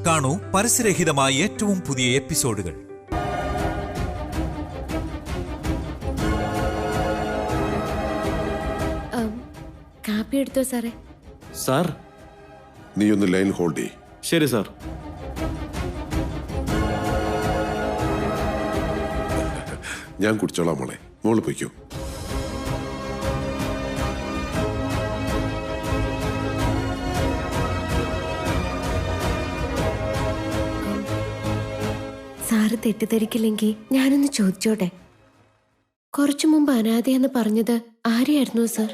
കാണൂ പരസ്യരഹിതമായ ഏറ്റവും പുതിയ എപ്പിസോഡുകൾ. കാപ്പി എടുത്തോ സാറേ? സാർ നീ ഒന്ന് ലൈൻ ഹോൾഡ് ചെയ്യ്. ശരി സാർ. ഞാൻ കുടിച്ചോളാം മോളെ, മോള് പൊയ്ക്കോ. സാറ് തെറ്റിദ്ധരിക്കില്ലെങ്കിൽ ഞാനൊന്ന് ചോദിച്ചോട്ടെ, കുറച്ചു മുമ്പ് അനാഥയെന്ന് പറഞ്ഞത് ആരെയായിരുന്നു സാർ?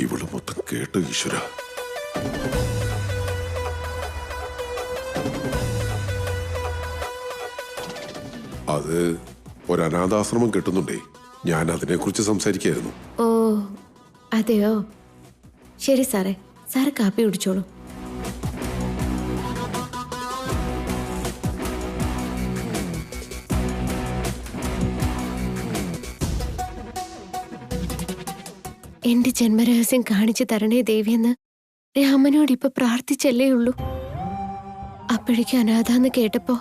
ഇവള് മൊത്തം കേട്ടോ ഈശ്വര. അത് ഒരനാഥാശ്രമം കെട്ടുന്നുണ്ടേ, ഞാൻ അതിനെക്കുറിച്ച് സംസാരിക്കായിരുന്നു. ഓ അതെയോ, ശരി സാറേ, സാറ് കാപ്പി കുടിച്ചോളൂ. എന്റെ ജന്മരഹസ്യം കാണിച്ചു തരണേ ദേവിയെന്ന് രാമനോട് ഇപ്പൊ പ്രാർത്ഥിച്ചല്ലേ ഉള്ളൂ. അപ്പോഴേക്കും അനാഥാന്ന് കേട്ടപ്പോ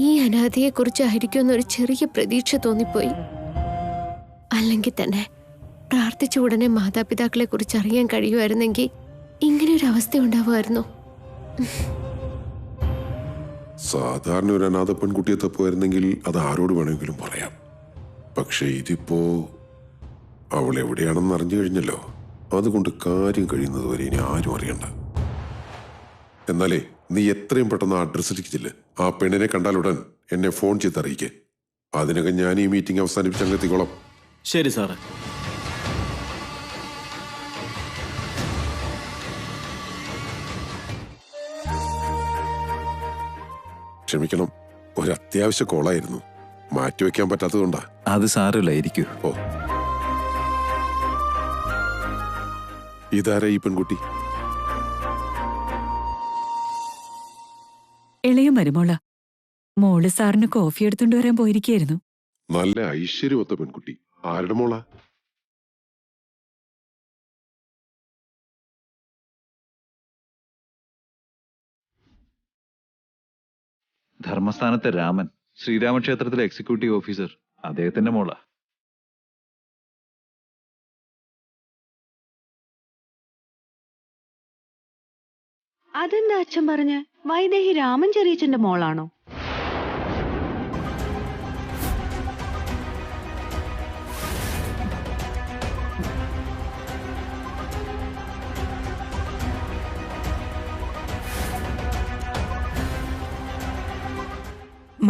ഈ അനാഥയെ കുറിച്ചായിരിക്കുമെന്നൊരു ചെറിയ പ്രതീക്ഷ തോന്നിപ്പോയി. അല്ലെങ്കിൽ തന്നെ പ്രാർത്ഥിച്ച ഉടനെ മാതാപിതാക്കളെ കുറിച്ച് അറിയാൻ കഴിയുമായിരുന്നെങ്കിൽ ഇങ്ങനെ ഒരു അവസ്ഥ ഉണ്ടാവുമായിരുന്നോ? സാധാരണ ഒരു അനാഥ പെൺകുട്ടിയെ തപ്പുമായിരുന്നെങ്കിൽ അത് ആരോട് വേണമെങ്കിലും പറയാം. പക്ഷെ ഇതിപ്പോ അവൾ എവിടെയാണെന്ന് അറിഞ്ഞു കഴിഞ്ഞല്ലോ. അതുകൊണ്ട് കാര്യം കഴിയുന്നത് വരെ ഇനി ആരും അറിയണ്ട. എന്നാലേ നീ എത്രയും പെട്ടെന്ന് ആ അഡ്രസ്സിലേക്ക് ചെല്ല്. ആ പെണ്ണിനെ കണ്ടാലുടൻ എന്നെ ഫോൺ ചെയ്ത് അറിയിക്കേ. അതിനകം ഞാൻ ഈ മീറ്റിംഗ് അവസാനിപ്പിച്ച് അങ്ങെത്തിക്കോളാം. ശരി സാറേ. ക്ഷമിക്കണം, ഒരു അത്യാവശ്യ കോളായിരുന്നു, മാറ്റിവെക്കാൻ പറ്റാത്തതുകൊണ്ടാ. അത് സാരമില്ലായിരിക്കൂ. ഓ, ഇതാരാ ഈ പെൺകുട്ടി? ഇളയ മരുമോള. മോള് സാറിന് കോഫി എടുത്തുകൊണ്ട് വരാൻ പോയിരിക്കായിരുന്നു. നല്ല ഐശ്വര്യമൊത്ത പെൺകുട്ടി. ആരുടെ മോളാ? ധർമ്മസ്ഥാനത്തെ രാമൻ, ശ്രീരാമക്ഷേത്രത്തിലെ എക്സിക്യൂട്ടീവ് ഓഫീസർ, അദ്ദേഹത്തിന്റെ മോളാ. അതെന്താ അച്ഛൻ പറഞ്ഞ്? വൈദേഹി രാമൻ ചെറിയച്ഛന്റെ മോളാണോ?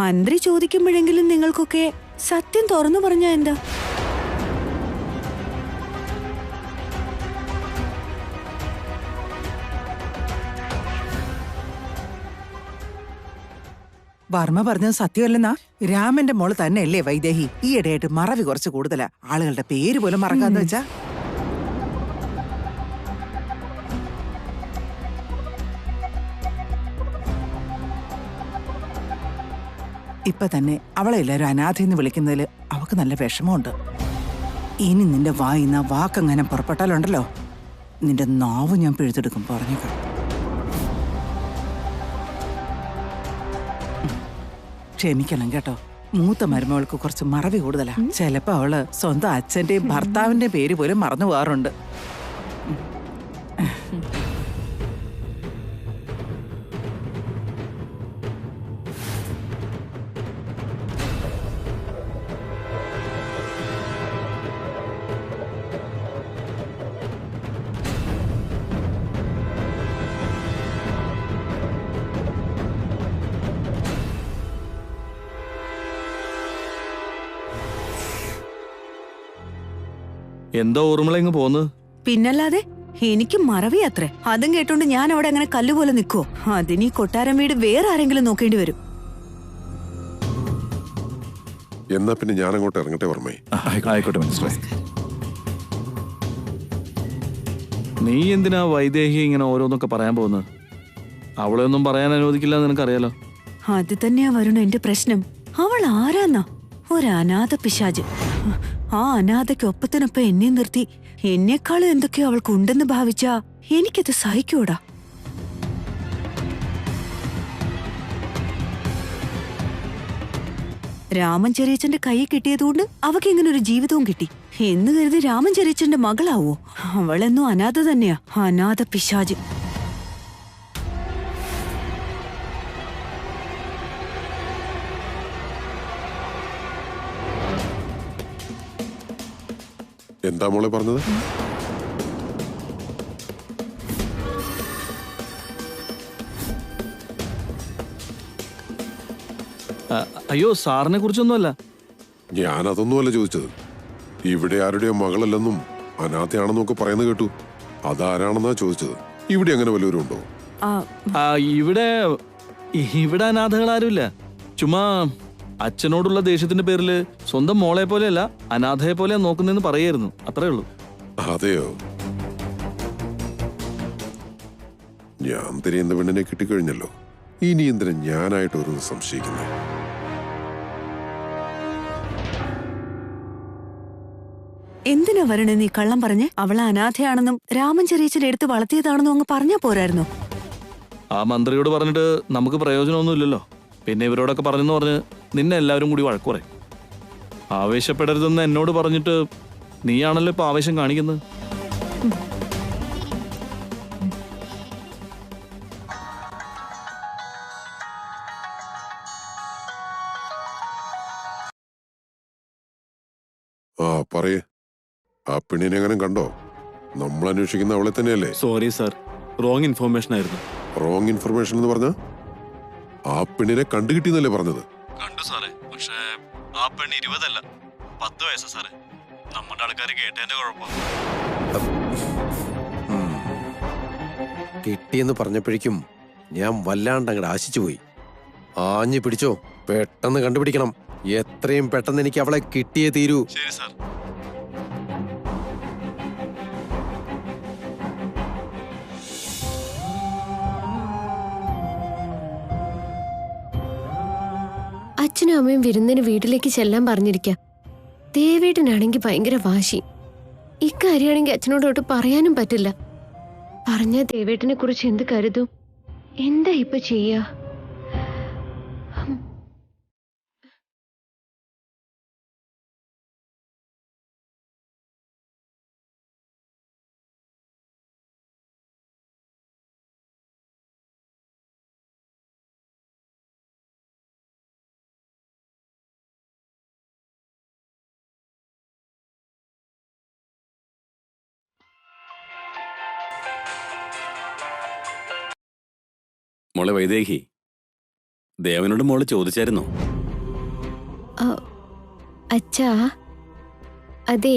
മന്ത്രി ചോദിക്കുമ്പോഴെങ്കിലും നിങ്ങൾക്കൊക്കെ സത്യം തുറന്നു പറഞ്ഞാ എന്താ? വർമ്മ പറഞ്ഞത് സത്യമല്ലെന്നാ? രാമന്റെ മോള് തന്നെയല്ലേ വൈദേഹി? ഈയിടെയായിട്ട് മറവി കുറച്ച് കൂടുതലാ. ആളുകളുടെ പേര് പോലും മറക്കാന്ന് വെച്ചാ. ഇപ്പൊ തന്നെ അവളെ എല്ലാരും അനാഥയെന്ന് വിളിക്കുന്നതില് അവക്ക് നല്ല വിഷമമുണ്ട്. ഇനി നിന്റെ വായിന്ന വാക്കങ്ങനെ പുറപ്പെട്ടാലുണ്ടല്ലോ, നിന്റെ നാവ് ഞാൻ പിഴുതെടുക്കും, പറഞ്ഞേക്കാം. ക്ഷമിക്കണം കേട്ടോ, മൂത്ത മരുമകൾക്ക് കുറച്ച് മറവി കൂടുതലാ. ചിലപ്പോ അവള് സ്വന്തം അച്ഛന്റെയും ഭർത്താവിന്റെയും പേര് പോലും മറന്നു പോകാറുണ്ട്. എന്താ ഓർമ്മളെങ്ങ് പോന്ന്? പിന്നല്ലാതെ, എനിക്ക് മറവി അത്രേ. അതും കേട്ടോണ്ട് ഞാൻ അവിടെ അങ്ങനെ കല്ലുപോലെ നിൽക്കുവോ? അതിനീ കൊട്ടാരം വീട് വേറെ ആരെങ്കിലും നോക്കേണ്ടി വരും. എന്നാ പിന്നെ ഞാൻ അങ്ങോട്ട് ഇറങ്ങട്ടെ വർമ്മേ. ആയിക്കോട്ടെ, മനസ്സിലായി. നീ എന്തിനാ വൈദേഹി ഇങ്ങനെ ഓരോന്നൊക്കെ പറയാൻ പോകുന്നത്? അവളെ ഒന്നും പറയാൻ അനുവദിക്കില്ല എന്ന് നിനക്കറിയാലോ. അത് തന്നെയാ വരുണ എന്റെ പ്രശ്നം. അവൾ ആരാന്നാ? ഒരു അനാഥ പിശാച്. ആ അനാഥയ്ക്കൊപ്പത്തിനൊപ്പം എന്നെ നിർത്തി എന്നെക്കാളും എന്തൊക്കെയോ അവൾക്കുണ്ടെന്ന് ഭാവിച്ചാ എനിക്കത് സഹിക്കൂടാ. രാമൻ ചെറിയച്ചന്റെ കൈ കിട്ടിയതുകൊണ്ട് അവക്ക് ഇങ്ങനെ ഒരു ജീവിതവും കിട്ടി എന്ന് കരുതി രാമൻ ചെറിയച്ചന്റെ മകളാവോ? അവളെന്നും അനാഥ തന്നെയാ, അനാഥ പിശാച്. എന്താ മോളെ പറഞ്ഞത്? അയ്യോ, സാറിനെ കുറിച്ചൊന്നുമല്ല. ഞാൻ അതൊന്നുമല്ല ചോദിച്ചത്. ഇവിടെ ആരുടെയോ മകളല്ലെന്നും അനാഥയാണെന്നും ഒക്കെ പറയുന്നത് കേട്ടു. അതാരാണെന്നാ ചോദിച്ചത്. ഇവിടെ അങ്ങനെ വല്ലവരും ഉണ്ടോ? ഇവിടെ അനാഥകളാരുമില്ല. ചുമ്മാ അച്ഛനോടുള്ള ദേഷ്യത്തിന്റെ പേരില് സ്വന്തം മോളെ പോലെയല്ല അനാഥയെ പോലെ നോക്കുന്നതെന്ന് പറയായിരുന്നു, അത്രേ ഉള്ളൂ. അതെയോ? ഞാൻ തിരിയുന്ന പെണ്ണിനെ കിട്ടിക്കഴിഞ്ഞല്ലോ. ഇനി എന്തിനാ ഞാനായിട്ട് ഒരു സംശയിക്കുന്നു? എന്തിനാ വരണേ നീ കള്ളം പറഞ്ഞ്? അവളെ അനാഥയാണെന്നും രാമൻ ചെറിയച്ചൻ എടുത്ത് വളർത്തിയതാണെന്നും അങ്ങ് പറഞ്ഞാ പോരായിരുന്നോ? ആ മന്ത്രിയോട് പറഞ്ഞിട്ട് നമുക്ക് പ്രയോജനമൊന്നുമില്ലല്ലോ. പിന്നെ ഇവരോടൊക്കെ പറഞ്ഞെന്ന് പറഞ്ഞ് നിന്നെ എല്ലാവരും കൂടി വഴക്ക് പറയും. ആവേശപ്പെടരുതെന്ന് എന്നോട് പറഞ്ഞിട്ട് നീയാണല്ലോ ഇപ്പൊ ആവേശം കാണിക്കുന്നത്. ആ പറയേ, ആ പെണ്ണിനെ എങ്ങനെ കണ്ടോ? നമ്മൾ അന്വേഷിക്കുന്ന അവളെ തന്നെയല്ലേ? സോറി സാർ, റോങ് ഇൻഫർമേഷൻ ആയിരുന്നു. റോങ് ഇൻഫർമേഷൻ എന്ന് പറഞ്ഞ ആ പെണ്ണിനെ കണ്ടുകിട്ടിയെന്നല്ലേ പറഞ്ഞത്? കണ്ടു സാറേ, പക്ഷേ ആ പെണ്ണ് 20 അല്ല 10 വയസ്സാ സാറേ. നമ്മുടെ ആൾക്കാർ കേട്ടതിന്റെ കുഴപ്പം. കിട്ടിയെന്ന് പറഞ്ഞപ്പോഴേക്കും ഞാൻ വല്ലാണ്ട് അങ്ങോട്ട് ആശിച്ചു പോയി. ആഞ്ഞു പിടിച്ചോ, പെട്ടെന്ന് കണ്ടുപിടിക്കണം. എത്രയും പെട്ടെന്ന് എനിക്ക് അവളെ കിട്ടിയേ തീരൂ. ശരി സാർ. അച്ഛനും അമ്മയും വിരുന്നിന് വീട്ടിലേക്ക് ചെല്ലാൻ പറഞ്ഞിരിക്കാം. ദേവേട്ടനാണെങ്കിൽ ഭയങ്കര വാശി. ഇക്കാര്യമാണെങ്കിൽ അച്ഛനോടൊട്ട് പറയാനും പറ്റില്ല. പറഞ്ഞ ദേവേട്ടനെ കുറിച്ച് എന്ത് കരുതും? എന്താ ഇപ്പൊ ചെയ്യാ? മോളെ വൈദേഹി, ദേവനോട് മോള് ചോദിച്ചായിരുന്നോ? അച്ഛാ, അതെ,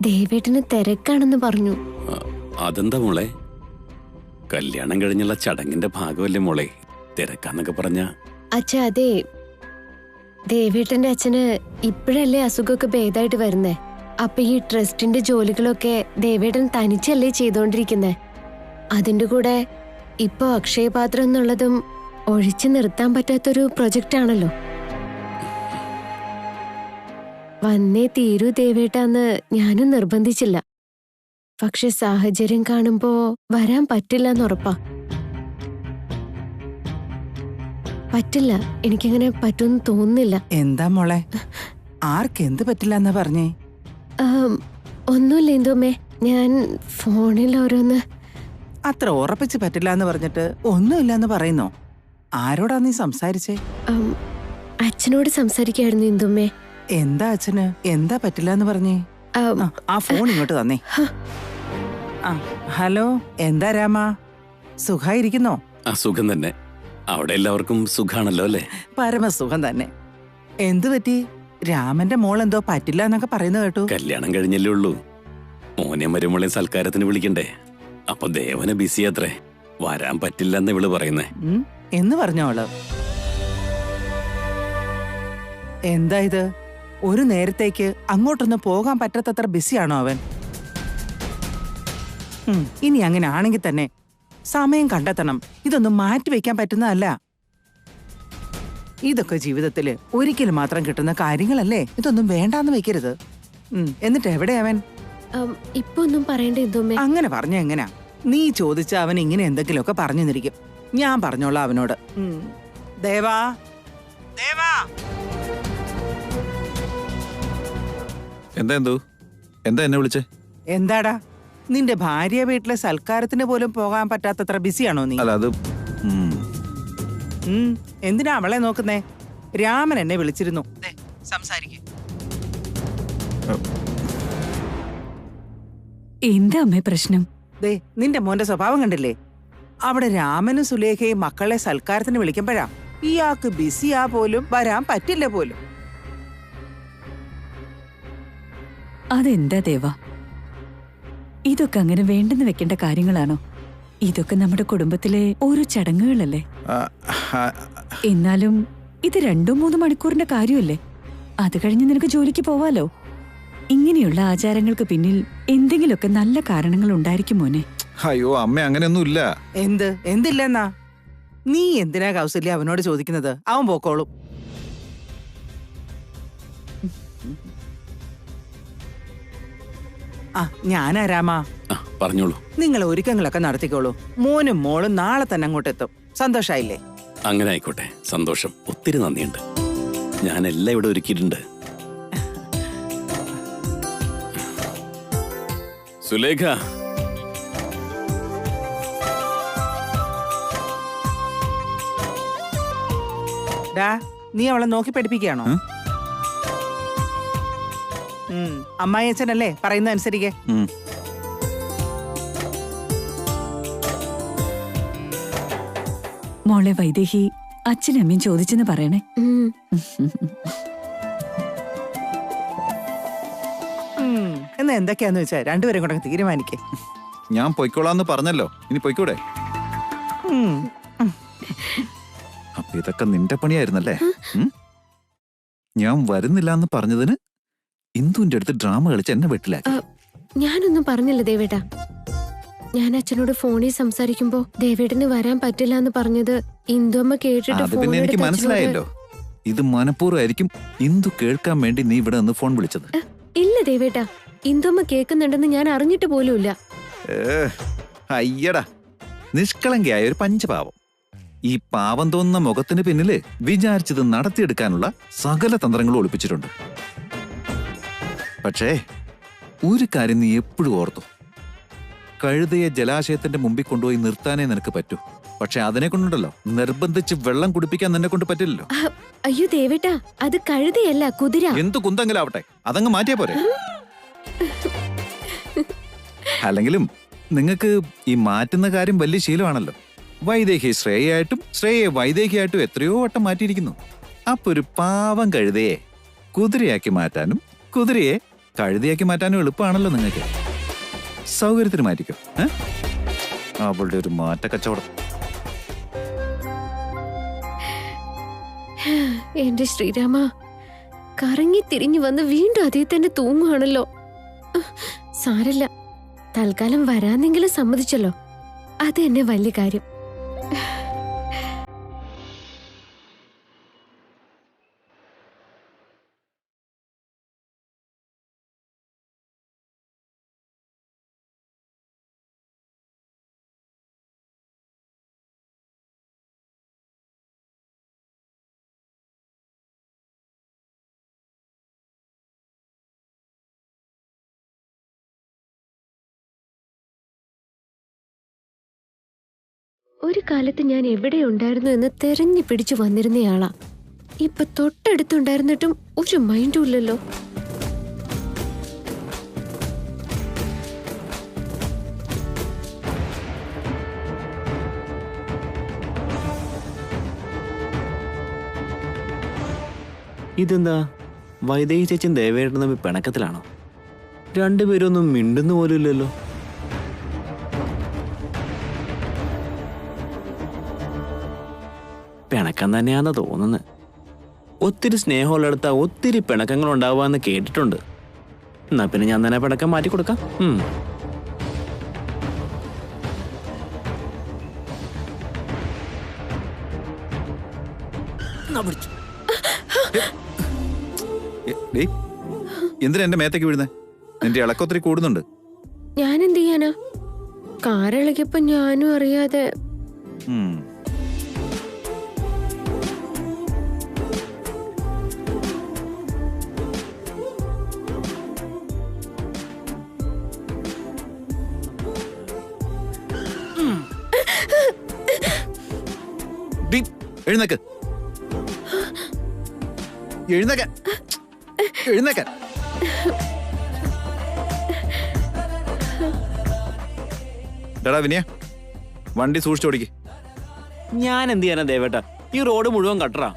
ദേവേട്ടന് തിരക്കാണെന്ന് പറഞ്ഞു. അതെന്താ മോളെ? കല്യാണം കഴിഞ്ഞുള്ള ചടങ്ങിന്റെ ഭാഗമല്ലേ മോളെ തിരക്കാന്നൊക്കെ പറഞ്ഞ? അച്ഛാ, അതെ, ദേവേട്ടന്റെ അച്ഛന് ഇപ്പോഴല്ലേ അസുഖമൊക്കെ ഭേദമായിട്ട് വരുന്നേ. അപ്പൊ ഈ ട്രസ്റ്റിന്റെ ജോലികളൊക്കെ ദേവേട്ടൻ തനിച്ചല്ലേ ചെയ്തോണ്ടിരിക്കുന്നേ. അതിന്റെ കൂടെ ഇപ്പൊ അക്ഷയപാത്രം എന്നുള്ളതും ഒഴിച്ചു നിർത്താൻ പറ്റാത്തൊരു പ്രൊജക്റ്റ് ആണല്ലോ. വന്നേ തീരൂ ദേവേട്ടാന്ന് ഞാനും നിർബന്ധിച്ചില്ല. പക്ഷെ സാഹചര്യം കാണുമ്പോ വരാൻ പറ്റില്ലെന്നുറപ്പാ. പറ്റില്ല, എനിക്കങ്ങനെ പറ്റുമെന്ന് തോന്നുന്നില്ല. എന്താ മോളെ, ആർക്കെന്ത് പറ്റില്ല എന്നാ പറഞ്ഞേ? ഒന്നുമില്ല എന്തോമ്മേ, ഞാൻ ഫോണിൽ ഓരോന്ന്. അത്ര ഉറപ്പിച്ച് പറ്റില്ല എന്ന് പറഞ്ഞിട്ട് ഒന്നുമില്ലെന്ന് പറയുന്നോ? ആരോടാ നീ സംസാരിച്ചേ? അച്ഛനോട് സംസാരിക്കായിരുന്നു ഇന്ദുമ്മേ. എന്താ അച്ഛന് എന്താ പറ്റില്ല എന്ന് പറഞ്ഞേ? ആ ഫോൺ ഇങ്ങോട്ട് തന്നേ. ഹലോ, എന്താ രാമ, സുഖായിരിക്കുന്നോ? സുഖം തന്നെ. അവിടെ എല്ലാവർക്കും സുഖാണല്ലോ അല്ലേ? പരമസുഖം തന്നെ. എന്തു പറ്റി? രാമന്റെ മോൾ എന്തോ പറ്റില്ല എന്നൊക്കെ പറയുന്നത് കേട്ടു. കല്യാണം കഴിഞ്ഞല്ലേ ഉള്ളൂ. മോനെ മരുമോളെ സൽക്കാരത്തിന് വിളിക്കണ്ടേ? അപ്പൊ ദേവന് ബിസിയാത്രേ, വരാൻ പറ്റില്ലെന്ന് ഇവള് പറയുന്നേ. എന്ന് പറഞ്ഞോള്. എന്താ ഇത്? ഒരു നേരത്തേക്ക് അങ്ങോട്ടൊന്നും പോകാൻ പറ്റാത്തത്ര ബിസിയാണോ അവൻ? ഇനി അങ്ങനെ ആണെങ്കിൽ തന്നെ സമയം കണ്ടെത്തണം. ഇതൊന്നും മാറ്റിവെക്കാൻ പറ്റുന്നതല്ല. ഇതൊക്കെ ജീവിതത്തില് ഒരിക്കലും മാത്രം കിട്ടുന്ന കാര്യങ്ങളല്ലേ. ഇതൊന്നും വേണ്ടാന്ന് വെക്കരുത്. എന്നിട്ട് എവിടെ അവൻ? ഇപ്പൊ ഒന്നും പറയണ്ട ഇന്ദുമ്മേ. അങ്ങനെ പറഞ്ഞ എങ്ങനാ? നീ ചോദിച്ച അവൻ ഇങ്ങനെ എന്തെങ്കിലുമൊക്കെ പറഞ്ഞു നിന്നിരിക്കും. ഞാൻ പറഞ്ഞോളാം അവനോട്. ദേവാ, ദേവാ. എന്താ എന്നെ വിളിച്ചേ? എന്താടാ, നിന്റെ ഭാര്യ വീട്ടിലെ സൽക്കാരത്തിന് പോലും പോകാൻ പറ്റാത്തത്ര ബിസിയാണോ നീ? അല്ല അത് എന്തിനാ അവളെ നോക്കുന്നേ? രാമൻ എന്നെ വിളിച്ചിരുന്നു. സംസാരിക്കേ. എന്താ അമ്മേ പ്രശ്നം? ദേ, നിന്റെ മോന്റെ സ്വഭാവം കണ്ടില്ലേ? അവിടെ രാമനും സുലേഖയും മക്കളെ സൽക്കാരത്തിന് വിളിക്കുമ്പോഴാ ഇയാൾക്ക് ബിസിയാ പോലും വരാൻ പറ്റില്ല പോലും. അതെന്താ ദേവാ, ഇതൊക്കെ അങ്ങനെ വേണ്ടെന്ന് വെക്കേണ്ട കാര്യങ്ങളാണോ? ഇതൊക്കെ നമ്മുടെ കുടുംബത്തിലെ ഓരോ ചടങ്ങുകളല്ലേ? എന്നാലും ഇത് 2-3 മണിക്കൂറിന്റെ കാര്യമല്ലേ? അത് കഴിഞ്ഞ് നിനക്ക് ജോലിക്ക് പോവാലോ. ഇങ്ങനെയുള്ള ആചാരങ്ങൾക്ക് പിന്നിൽ എന്തെങ്കിലുമൊക്കെ നല്ല കാരണങ്ങൾ ഉണ്ടായിരിക്കും മോനെ. അയ്യോ അമ്മ, അങ്ങനെയൊന്നുമില്ല. എന്തില്ലെന്നാ? നീ എന്തിനാ കൗസല്യ അവനോട് ചോദിക്കുന്നത്? അവൻ പോക്കോളും. ഞാനാ രാമാ. പറഞ്ഞോളൂ. നിങ്ങൾ ഒരുക്കങ്ങളൊക്കെ നടത്തിക്കോളൂ. മോനും മോളും നാളെ തന്നെ അങ്ങോട്ടെത്തും. സന്തോഷായില്ലേ? അങ്ങനെ ആയിക്കോട്ടെ, സന്തോഷം. ഒത്തിരി നന്ദിയുണ്ട്. ഞാനെല്ലാം ഇവിടെ ഒരുക്കിയിട്ടുണ്ട്. സുലേഖ, നീ അവളെ നോക്കി പഠിപ്പിക്കുകയാണോ? അമ്മായി അച്ഛനല്ലേ പറയുന്ന അനുസരിക്കേ. മോളെ വൈദേഹി, അച്ഛനും അമ്മയും ചോദിച്ചെന്ന് പറയണേ. എന്നാ എന്തൊക്കെയാന്ന് വെച്ചാ രണ്ടുപേരും കൂടെ തീരുമാനിക്കേ. ഞാൻ പൊയ്ക്കോളാന്ന് പറഞ്ഞല്ലോ, ഇനി പൊയ്ക്കൂടെ? അപ്പൊ ഇതൊക്കെ നിന്റെ പണിയായിരുന്നല്ലേ? ഞാൻ വരുന്നില്ല എന്ന് പറഞ്ഞതിന് ഇന്ദുവിന്റെ അടുത്ത് ഡ്രാമ കളിച്ച് എന്നെ വീട്ടിലാക്കി. ഞാനൊന്നും പറഞ്ഞില്ല ദേവേട്ടാ. ഞാൻ അച്ഛനോട് ഫോണിൽ സംസാരിക്കുമ്പോ ദേവേട്ടന് വരാൻ പറ്റില്ല എന്ന് പറഞ്ഞത് ഇന്ദുമ്മ കേട്ടിട്ട്. അത് പിന്നെ എനിക്ക് മനസ്സിലായല്ലോ. ഇത് മനഃപൂർവ്വമായിരിക്കും ഇന്ദു കേൾക്കാൻ വേണ്ടി നീ ഇവിടെ നിന്ന് ഫോൺ വിളിച്ചത്. ഇല്ല ദേവേട്ടാ, ഇന്ദുമ്മ കേൾക്കുന്നുണ്ടെന്ന് ഞാൻ അറിഞ്ഞിട്ട് പോലുമില്ല. അയ്യടാ, നിഷ്കളങ്കയായ ഒരു പഞ്ചപാവം. ഈ പാവം തോന്നുന്ന മുഖത്തിന് പിന്നില് വിചാരിച്ചത് നടത്തിയെടുക്കാനുള്ള സകല തന്ത്രങ്ങളും ഒളിപ്പിച്ചിട്ടുണ്ട്. പക്ഷേ ഒരു കാര്യം നീ എപ്പോഴും ഓർത്തു, കഴുതയെ ജലാശയത്തിന്റെ മുമ്പിൽ കൊണ്ടുപോയി നിർത്താനേ നിനക്ക് പറ്റൂ. പക്ഷെ അതിനെ കൊണ്ടുണ്ടല്ലോ, നിർബന്ധിച്ച് വെള്ളം കുടിപ്പിക്കാൻ നിന്നെ കൊണ്ട് പറ്റില്ലല്ലോ. അയ്യോ ദേവേട്ടാ, അത് കഴുതയല്ല, കുതിര. എന്തു കുന്തെങ്കിലാവട്ടെ, അതങ്ങ് മാറ്റിയാ പോരെ? അല്ലെങ്കിലും നിങ്ങൾക്ക് ഈ മാറ്റുന്ന കാര്യം വലിയ ശീലമാണല്ലോ. വൈദേഹി ശ്രേയായിട്ടും ശ്രേയെ വൈദേഹിയായിട്ടും എത്രയോ വട്ടം മാറ്റിയിരിക്കുന്നു. അപ്പൊ ഒരു പാവം കഴുതയെ കുതിരയാക്കി മാറ്റാനും കുതിരയെ കഴുതയാക്കി മാറ്റാനും എളുപ്പമാണല്ലോ നിങ്ങൾക്ക്. സൗകര്യത്തിന് മാറ്റിക്കോ. അവളുടെ ഒരു മാറ്റ കച്ചവടം. എന്റെ ശ്രീരാമ, കറങ്ങി തിരിഞ്ഞു വന്ന് വീണ്ടും അതേ തന്നെ തൂങ്ങുകയാണല്ലോ. സാരല്ല, തൽക്കാലം വരാന്നെങ്കിലും സമ്മതിച്ചല്ലോ. അത് എന്നെ വലിയ കാര്യം. ഒരു കാലത്ത് ഞാൻ എവിടെ ഉണ്ടായിരുന്നു എന്ന് തെരഞ്ഞു പിടിച്ചു വന്നിരുന്നയാളാ. ഇപ്പൊ തൊട്ടടുത്തുണ്ടായിരുന്നിട്ടും ഒരു മൈൻഡും ഇല്ലല്ലോ. ഇതെന്താ, വൈദേഹി ചേച്ചി ദേവേട്ടൻ തമ്മിൽ പിണക്കത്തിലാണോ? രണ്ടുപേരൊന്നും മിണ്ടുന്ന പോലും ഇല്ലല്ലോ. പിണക്കം തന്നെയാണെന്ന് തോന്നുന്നത്. ഒത്തിരി സ്നേഹമുള്ളിടത്ത ഒത്തിരി പിണക്കങ്ങൾ ഉണ്ടാവുകയെന്ന് കേട്ടിട്ടുണ്ട്. എന്നാ പിന്നെ ഞാൻ തന്നെ പിണക്കം മാറ്റി കൊടുക്കാം. എന്തിനാ എന്റെ മേത്തേക്ക് വീഴുന്നേ? നിന്റെ ഇളക്കൊത്തിരി കൂടുന്നുണ്ട്. ഞാൻ എന്ത് ചെയ്യാനാ? കാറിളകിയപ്പോ ഞാനും അറിയാതെ. ഉം. ഡി, എഴുന്നേക്ക്. എഴുന്നേക്കാൻ. എഴുന്നേക്കാൻ. ഡാ വിനയ, വണ്ടി സൂക്ഷിച്ചോടിക്ക്. ഞാൻ എന്ത് ചെയ്യാനാ ദേവേട്ട? ഈ റോഡ് മുഴുവൻ കട്ടറാ.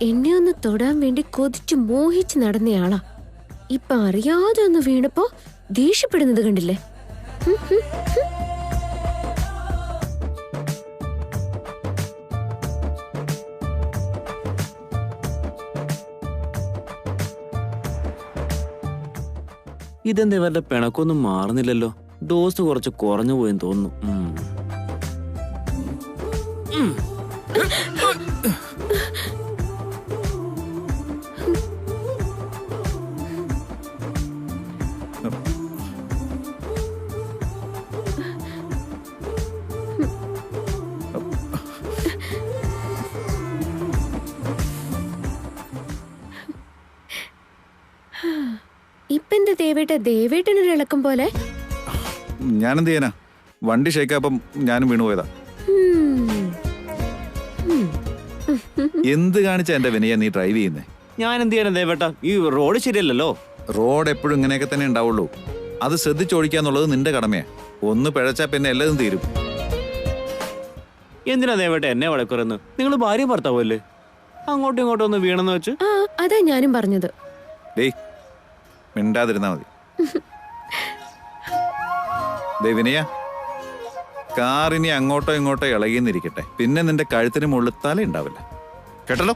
എന്നെ ഒന്ന് തൊടാൻ വേണ്ടി കൊതിച്ചു മോഹിച്ച് നടന്നയാളാ. ഇപ്പൊ അറിയാതെ ഒന്ന് വീണപ്പോ ദേഷ്യപ്പെടുന്നത് കണ്ടില്ലേ? ഇതെന്താ ഇവരുടെ പിണക്കൊന്നും മാറുന്നില്ലല്ലോ? ഡോസ് കുറച്ച് കുറഞ്ഞു പോയെന്ന് തോന്നുന്നു. ഇപ്പെന്താ ദേവേട്ടനൊരു ഇളക്കം പോലെ? ഞാനെന്ത് ചെയ്യാനാ? വണ്ടി ഷേക്കാപ്പം ഞാനും വീണു പോയതാ. എന്ത് കാണിച്ചാ എന്റെ വിനയ നീ ഡ്രൈവ് ചെയ്യുന്നേ? ഞാൻ എന്ത് ചെയ്യാനാ ദേവേട്ട? ഈ റോഡ് ശരിയല്ലല്ലോ. റോഡ് എപ്പോഴും ഇങ്ങനെയൊക്കെ തന്നെ ഉണ്ടാവുള്ളൂ. അത് ശ്രദ്ധിച്ചോടിക്കാന്നുള്ളത് നിന്റെ കടമയാ. ഒന്ന് പിഴച്ചാ പിന്നെ എല്ലാതും തീരും. എന്തിനാ ദേവേട്ട എന്നെ വഴക്കുറന്ന്? നിങ്ങൾ ഭാര്യ ഭർത്താവല്ലേ? അങ്ങോട്ടും ഇങ്ങോട്ടും ഒന്ന് വീണെന്ന് വെച്ച്. അതാ ഞാനും പറഞ്ഞത്. ഡേയ്, മിണ്ടാതിരുന്നാ മതി. വിനയ, കാറിനി അങ്ങോട്ടോ ഇങ്ങോട്ടോ ഇളകിന്നിരിക്കട്ടെ, പിന്നെ നിന്റെ കഴുത്തിന് മുകളിൽ തല ഉണ്ടാവില്ല കേട്ടല്ലോ.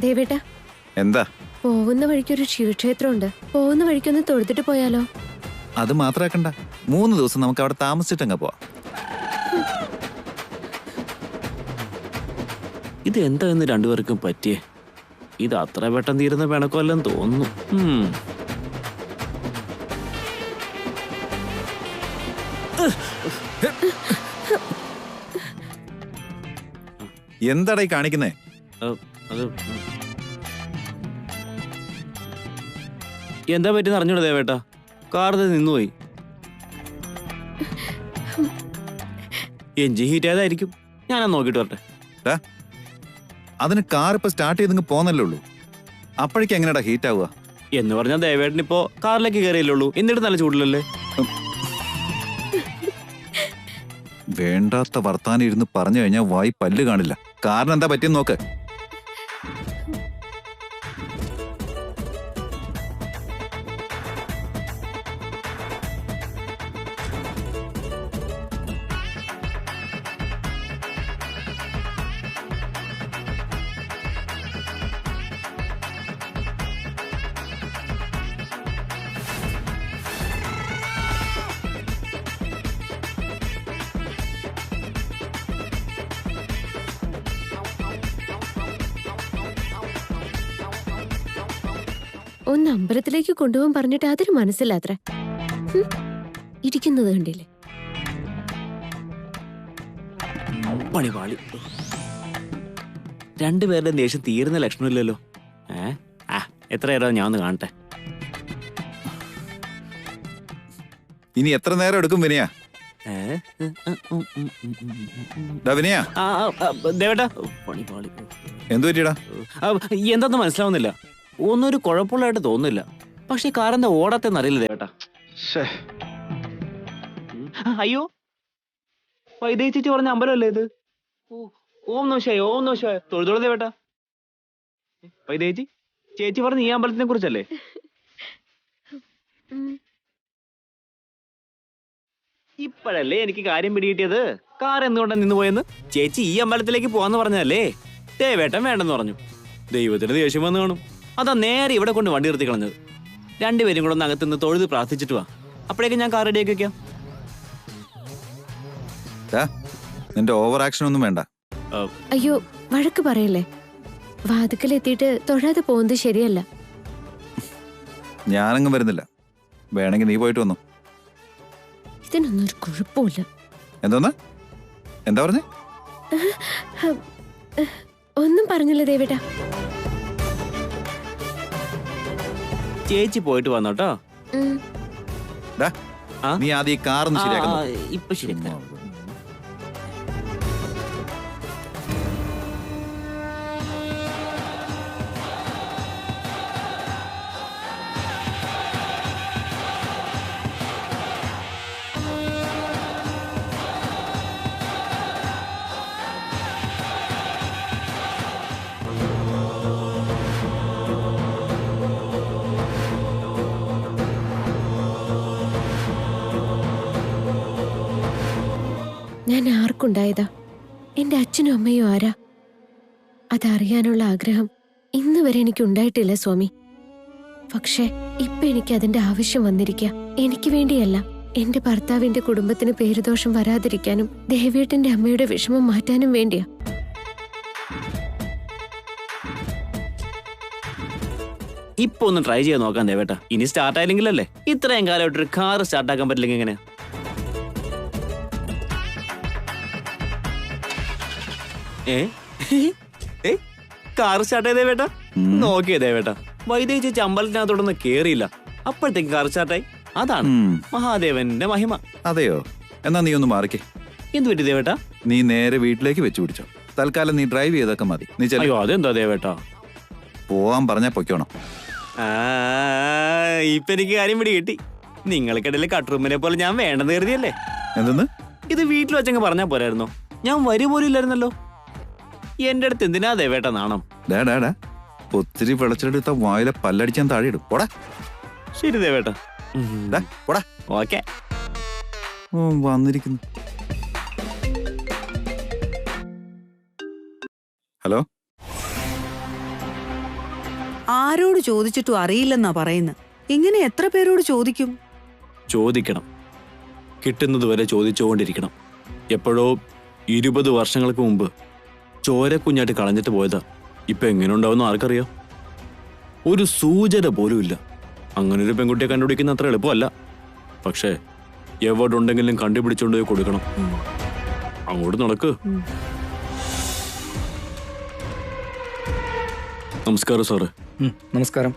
ദേവേട്ടാ, എന്താ? പോകുന്ന വഴിക്കൊരു ശിവക്ഷേത്രമുണ്ട്. പോകുന്ന വഴിക്കൊന്ന് തൊഴുത്തിട്ട് പോയാലോ? അത് മാത്രാക്കണ്ട, 3 ദിവസം നമുക്ക് അവിടെ താമസിച്ചിട്ടങ്ങ് പോവാം. ഇത് എന്താ എന്ന് രണ്ടുപേർക്കും പറ്റിയേ? ഇത് അത്ര പെട്ടെന്ന് തീരുന്ന പിണക്കമല്ലെന്ന് തോന്നുന്നു. എന്താടാ ഈ കാണിക്കുന്നേ? എന്താ പറ്റിയെന്ന് അറിഞ്ഞൂടെ ദേവേട്ടാ? കാർ നിന്നുപോയി. എഞ്ചിൻ ഹീറ്റ് ആയതായിരിക്കും. ഞാനാ നോക്കിട്ട് വരട്ടെ. അതിന് കാർ ഇപ്പൊ സ്റ്റാർട്ട് ചെയ്തെങ്കിൽ പോന്നല്ലേ ഉള്ളൂ. അപ്പോഴേക്കും എങ്ങനെയാ ഹീറ്റ് ആവുക? എന്ന് പറഞ്ഞാൽ ദേവേട്ടൻ ഇപ്പോ കാറിലേക്ക് കയറിയല്ലുള്ളൂ. എന്നിട്ട് നല്ല ചൂടിലല്ലേ? വേണ്ടാത്ത വർത്താനം ഇരുന്ന് പറഞ്ഞു കഴിഞ്ഞാൽ വായി പല്ല് കാണില്ല. കാരണം എന്താ പറ്റിയെന്ന് നോക്ക്. ഒന്ന് അമ്പലത്തിലേക്ക് കൊണ്ടുപോകാൻ പറഞ്ഞിട്ട് അതൊരു മനസ്സിലാത്ര. ഇരിക്കുന്നത് കണ്ടില്ലേ? പണിപാളി. രണ്ടുപേരുടെ ദേഷ്യം തീരുന്ന ലക്ഷണമില്ലല്ലോ. എത്ര നേരം ഞാൻ ഒന്ന് കാണട്ടെ. ഇനി എത്ര നേരം എടുക്കും വിനയ? വിനയ, ദേവേട്ടാ, പണിപാളി. എന്തു പറ്റിയടാ? എന്താന്ന് മനസ്സിലാവുന്നില്ല. ഒന്നും ഒരു കുഴപ്പമുള്ളതായിട്ട് തോന്നുന്നില്ല. പക്ഷെ കാറിന്റെ ഓടത്തെന്ന് അറിയില്ല ദേവേട്ടാ. അയ്യോ, വൈദേഹി ചേച്ചി പറഞ്ഞ അമ്പലമല്ലേ ഇത്? ഓം നമഃശിവായ, ഓം നമഃശിവായ. തൊഴുതോളൂ ദേവേട്ടാ. വൈദേഹി ചേച്ചി പറഞ്ഞ ഈ അമ്പലത്തിനെ കുറിച്ചല്ലേ? ഇപ്പോഴല്ലേ എനിക്ക് കാര്യം പിടികിട്ടിയത്. കാർ എന്തുകൊണ്ടാണ് നിന്ന് പോയെന്ന്. ചേച്ചി ഈ അമ്പലത്തിലേക്ക് പോവാന്ന് പറഞ്ഞതല്ലേ. ദേവേട്ടൻ വേണ്ടെന്ന് പറഞ്ഞു. ദൈവത്തിന് ദേഷ്യം വന്ന് കാണും. അതാ നേരെ ഇവിടെ കൊണ്ട് വണ്ടി നിർത്തി കളഞ്ഞത്. രണ്ടുപേരും കൂടെ ഒന്ന് അകത്തുനിന്ന് തൊഴുത് പ്രാർത്ഥിച്ചിട്ട് വാ. അപ്പോഴേക്കും ഞാൻ കാർ റെഡിയാക്കി വെക്കാം. നിന്റെ ഓവർ ആക്ഷൻ ഒന്നും വേണ്ട. അയ്യോ വഴക്ക് പറയല്ലേ. വാതുക്കലെത്തിയിട്ട് തൊഴാതെ പോകുന്നത് ശരിയല്ല. ഞാനങ്ങും വരുന്നില്ല. വേണമെങ്കിൽ നീ പോയിട്ട് വന്നു. ഇതിനൊന്നും ഒരു കുഴപ്പമില്ല. എന്തോന്ന്? എന്താ പറഞ്ഞേ? ഒന്നും പറഞ്ഞില്ല ദേവേട്ടാ. ചേച്ചി പോയിട്ട് വന്നോട്ടോ. നീ ആദ്യം ഈ കാറൊന്ന് ശരിയാക്കുന്നു. ഇപ്പൊ ശരിയാക്കാം. ഞാൻ ആർക്കുണ്ടായതാ? എന്റെ അച്ഛനും അമ്മയും ആരാ? അതറിയാനുള്ള ആഗ്രഹം ഇന്ന് വരെ എനിക്ക് ഉണ്ടായിട്ടില്ല സ്വാമി. പക്ഷേ ഇപ്പൊ എനിക്ക് അതിന്റെ ആവശ്യം വന്നിരിക്കുക. എനിക്ക് വേണ്ടിയല്ല, എന്റെ ഭർത്താവിന്റെ കുടുംബത്തിന് പേരുദോഷം വരാതിരിക്കാനും ദേവേട്ടന്റെ അമ്മയുടെ വിഷമം മാറ്റാനും വേണ്ടിയാ. ഇപ്പൊ ഒന്ന് ട്രൈ ചെയ്ത് നോക്കാം ദേവേട്ട. ഇനി സ്റ്റാർട്ട് ആയില്ലെങ്കിലല്ലേ. ഇത്രയും കാലമായിട്ടൊരു കാർ സ്റ്റാർട്ട് ആക്കാൻ പറ്റില്ലെങ്കിൽ എങ്ങനെ? കാർ സ്റ്റാർട്ട് ചെയ്തേ വേട്ട. നോക്കിയതേ വേട്ട. വൈദ്യ ചേച്ചി അമ്പലത്തിനകത്തോടൊന്ന് കേറിയില്ല, അപ്പോഴത്തേക്ക് കാർ സ്റ്റാർട്ടായി. അതാണ് മഹാദേവന്റെ മഹിമ. അതെയോ? എന്നാ നീ ഒന്ന് മാറിക്കേ. എന്ത് പറ്റി ദേവേട്ട? നീ നേരെ വീട്ടിലേക്ക് വെച്ചു പിടിച്ചോ. തൽക്കാലം നീ ഡ്രൈവ് ചെയ്തൊക്കെ മതി. നീ അയ്യോ അതെന്താ ദേവേട്ട? പോവാൻ പറഞ്ഞാ പൊയ്ക്കോണം. ഇപ്പൊ എനിക്ക് കാര്യം പിടി കിട്ടി. നിങ്ങൾക്കിടയിൽ കട്ട്റൂമിനെ പോലെ ഞാൻ വേണ്ടെന്ന് കരുതിയല്ലേ? എന്തെന്ന്? ഇത് വീട്ടിൽ വെച്ചങ്ങ് പറഞ്ഞാ പോരായിരുന്നോ? ഞാൻ വരുപോലും ഇല്ലായിരുന്നല്ലോ. എന്റെ അടുത്ത് എന്തിനാ ദേവേട്ട നാണം? ഡാ ഒത്തിരി വിളച്ചെടുത്ത വായിലെ പല്ലടിച്ചാൻ താഴെ ഇടും. പോടാ. ശരി ദേവേട്ട. പോടാ. ഓക്കെ. വന്നിരിക്കുന്നു. ഹലോ. ആരോട് ചോദിച്ചിട്ടും അറിയില്ലെന്നാ പറയുന്നത്. ഇങ്ങനെ എത്ര പേരോട് ചോദിക്കും? ചോദിക്കണം. കിട്ടുന്നത് വരെ ചോദിച്ചുകൊണ്ടിരിക്കണം. എപ്പോഴോ 20 വർഷങ്ങൾക്ക് മുമ്പ് ചോരക്കുഞ്ഞായിട്ട് കളഞ്ഞിട്ട് പോയതാ. ഇപ്പൊ എങ്ങനെ ഉണ്ടാവുന്ന ആർക്കറിയാം? ഒരു സൂചന പോലും ഇല്ല. അങ്ങനൊരു പെൺകുട്ടിയെ കണ്ടുപിടിക്കുന്ന അത്ര എളുപ്പമല്ല. പക്ഷേ എവിടെ ഉണ്ടെങ്കിലും കണ്ടുപിടിച്ചോണ്ട് പോയി കൊടുക്കണം. അങ്ങോട്ട് നടക്ക്. നമസ്കാരം സാറ്. നമസ്കാരം.